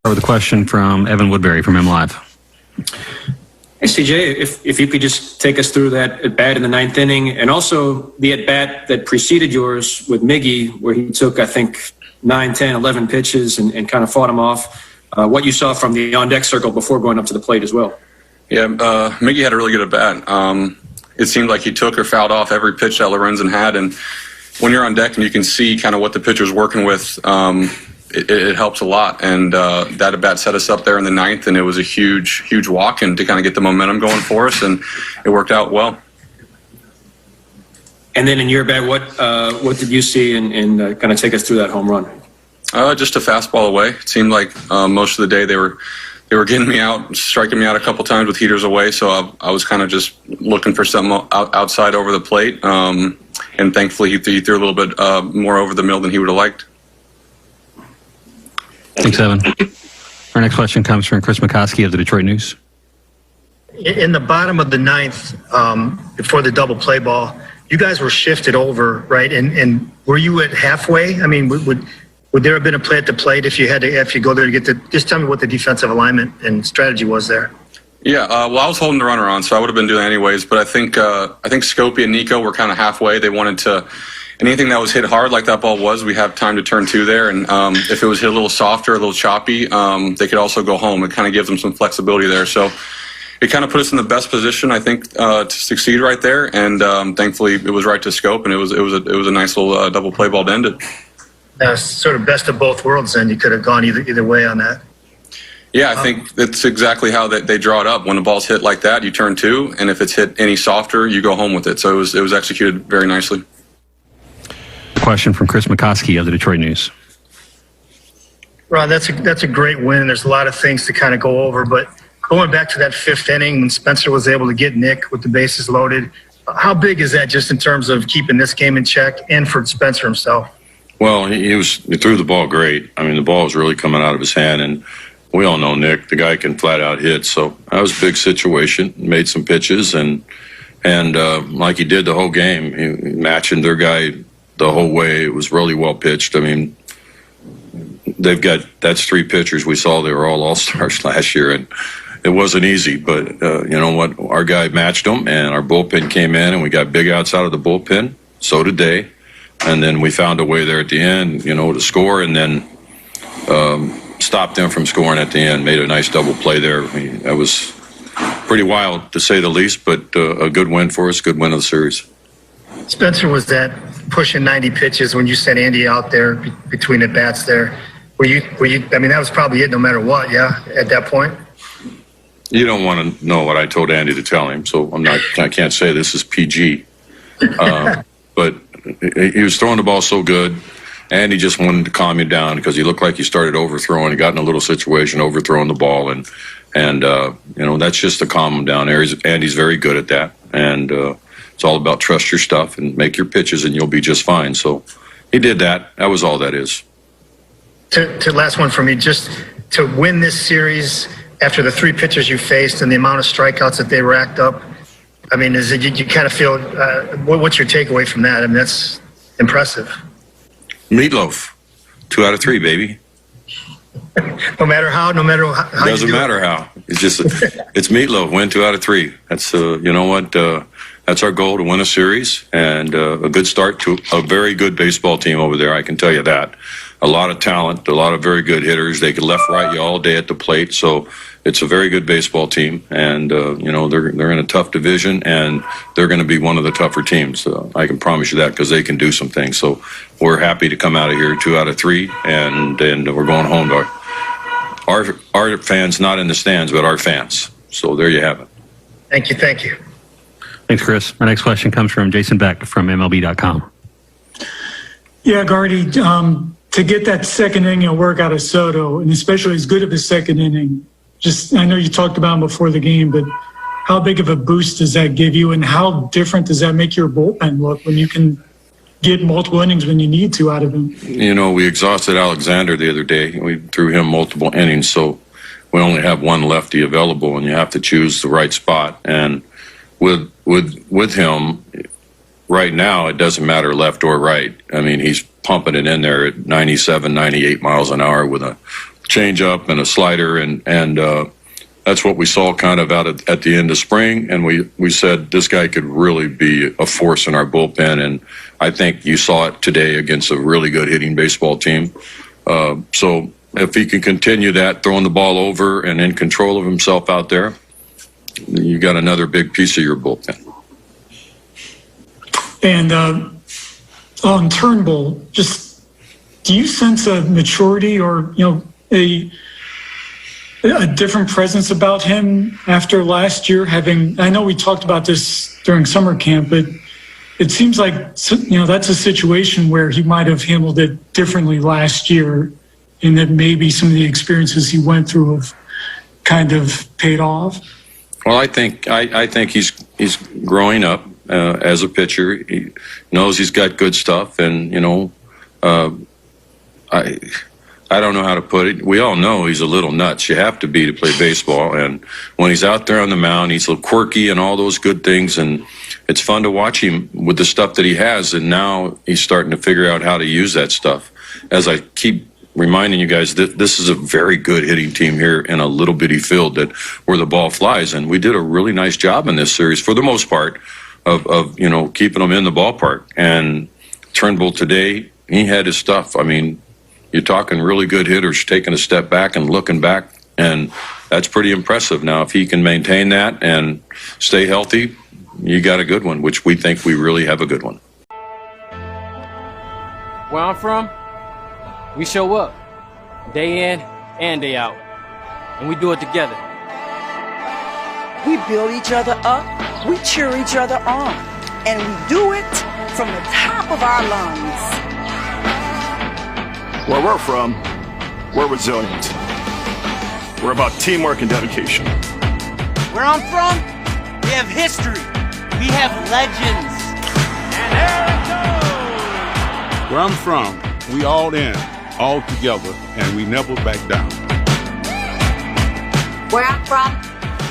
With a question from Evan Woodbury from MLive. Hey, CJ, if you could just take us through that at-bat in the ninth inning, and also the at-bat that preceded yours with Miggy, where he took, I think, 9, 10, 11 pitches and kind of fought him off. What you saw from the on-deck circle before going up to the plate as well. Yeah, Miggy had a really good at-bat. It seemed like he took or fouled off every pitch that Lorenzen had, and when you're on deck and you can see kind of what the pitcher's working with, it helps a lot. And that at-bat set us up there in the ninth, and it was a huge walk and to kind of get the momentum going for us, and it worked out well. And then in your bat, what did you see and kind of take us through that home run? Just a fastball away. It seemed like most of the day they were getting me out, striking me out a couple times with heaters away, so I was kind of just looking for something outside over the plate. And thankfully he threw a little bit more over the mill than he would have liked. Thanks, Evan. Our next question comes from Chris McCoskey of the Detroit News. In the bottom of the ninth, before the double play ball, you guys were shifted over, right? And were you at halfway? I mean, would there have been a play at the plate if you go there to get the? Just tell me what the defensive alignment and strategy was there. Yeah, well, I was holding the runner on, so I would have been doing it anyways. But I think Scopey and Nico were kind of halfway. They wanted to. Anything that was hit hard like that ball was, we have time to turn to there. And if it was hit a little softer, a little choppy, they could also go home. It kind of gives them some flexibility there. So it kind of put us in the best position, I think, to succeed right there. And thankfully, it was right to scope, and it was a nice little double play ball to end it. Sort of best of both worlds. Then you could have gone either way on that. Yeah, I think that's exactly how they draw it up. When the ball's hit like that, you turn to, and if it's hit any softer, you go home with it. So it was executed very nicely. Question from Chris McCoskey of the Detroit News. Ron, that's a great win. There's a lot of things to kind of go over, but going back to that fifth inning when Spencer was able to get Nick with the bases loaded, how big is that just in terms of keeping this game in check and for Spencer himself? Well, he threw the ball great. I mean, the ball was really coming out of his hand, and we all know Nick, the guy can flat out hit. So that was a big situation. Made some pitches, and like he did the whole game, he matching their guy the whole way. It was really well pitched. I mean, that's 3 pitchers we saw. They were all stars last year, and it wasn't easy. But you know what? Our guy matched them, and our bullpen came in, and we got big outs out of the bullpen. So did they. And then we found a way there at the end, to score, and then stopped them from scoring at the end. Made a nice double play there. I mean, that was pretty wild, to say the least, but a good win for us, good win of the series. Spencer was that pushing 90 pitches when you sent Andy out there between the bats there. Were you? I mean, that was probably it no matter what, yeah, at that point? You don't want to know what I told Andy to tell him, so I can't say this is PG. But he was throwing the ball so good, and he just wanted to calm you down because he looked like he started overthrowing. He got in a little situation, overthrowing the ball, and that's just to calm him down. Andy's very good at that, and it's all about trust your stuff and make your pitches, and you'll be just fine. So he did that. That was all that is. To last one for me, just to win this series after the 3 pitchers you faced and the amount of strikeouts that they racked up. I mean, is it you kind of feel? What's your takeaway from that? I mean, that's impressive. Meatloaf, 2 out of 3, baby. No matter how. Doesn't matter how. It's just it's Meatloaf. Win 2 out of 3. That's that's our goal, to win a series, and a good start to a very good baseball team over there. I can tell you that. A lot of talent, a lot of very good hitters. They can left, right you all day at the plate. So it's a very good baseball team, and they're in a tough division, and they're going to be one of the tougher teams. I can promise you that, because they can do some things. So we're happy to come out of here 2 out of 3, and we're going home to our fans, not in the stands, but our fans. So there you have it. Thank you. Thanks, Chris. Our next question comes from Jason Beck from MLB.com. Yeah, Gardy, to get that second inning of work out of Soto, and especially as good of a second inning, I know you talked about him before the game, but how big of a boost does that give you, and how different does that make your bullpen look when you can get multiple innings when you need to out of him? We exhausted Alexander the other day. We threw him multiple innings, so we only have one lefty available, and you have to choose the right spot. And with him right now, it doesn't matter left or right. I mean, he's pumping it in there at 97, 98 miles an hour with a changeup and a slider, and that's what we saw kind of out at the end of spring. And we said this guy could really be a force in our bullpen. And I think you saw it today against a really good hitting baseball team. So if he can continue that, throwing the ball over and in control of himself out there, you got another big piece of your bullpen. And on Turnbull, just do you sense a maturity or a different presence about him after last year? I know we talked about this during summer camp, but it seems like that's a situation where he might have handled it differently last year, and that maybe some of the experiences he went through have kind of paid off. Well, I think he's growing up as a pitcher. He knows he's got good stuff, and I don't know how to put it. We all know he's a little nuts. You have to be to play baseball, and when he's out there on the mound, he's a little quirky and all those good things, and it's fun to watch him with the stuff that he has. And now he's starting to figure out how to use that stuff. As I keep reminding you guys that this is a very good hitting team here in a little bitty field where the ball flies, and we did a really nice job in this series for the most part of keeping them in the ballpark. And Turnbull today, he had his stuff. I mean, you're talking really good hitters taking a step back and looking back, and that's pretty impressive. Now, if he can maintain that and stay healthy, you got a good one, which we think we really have a good one. Where I'm from, we show up day in and day out, and we do it together. We build each other up, we cheer each other on, and we do it from the top of our lungs. Where we're from, we're resilient. We're about teamwork and dedication. Where I'm from, we have history. We have legends. And there it goes! Where I'm from, we all in, all together, and we never back down. Where I'm from,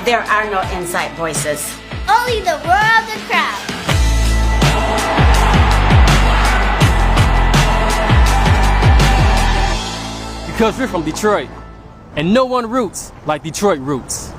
there are no inside voices. Only the roar of the crowd. Because we're from Detroit, and no one roots like Detroit roots.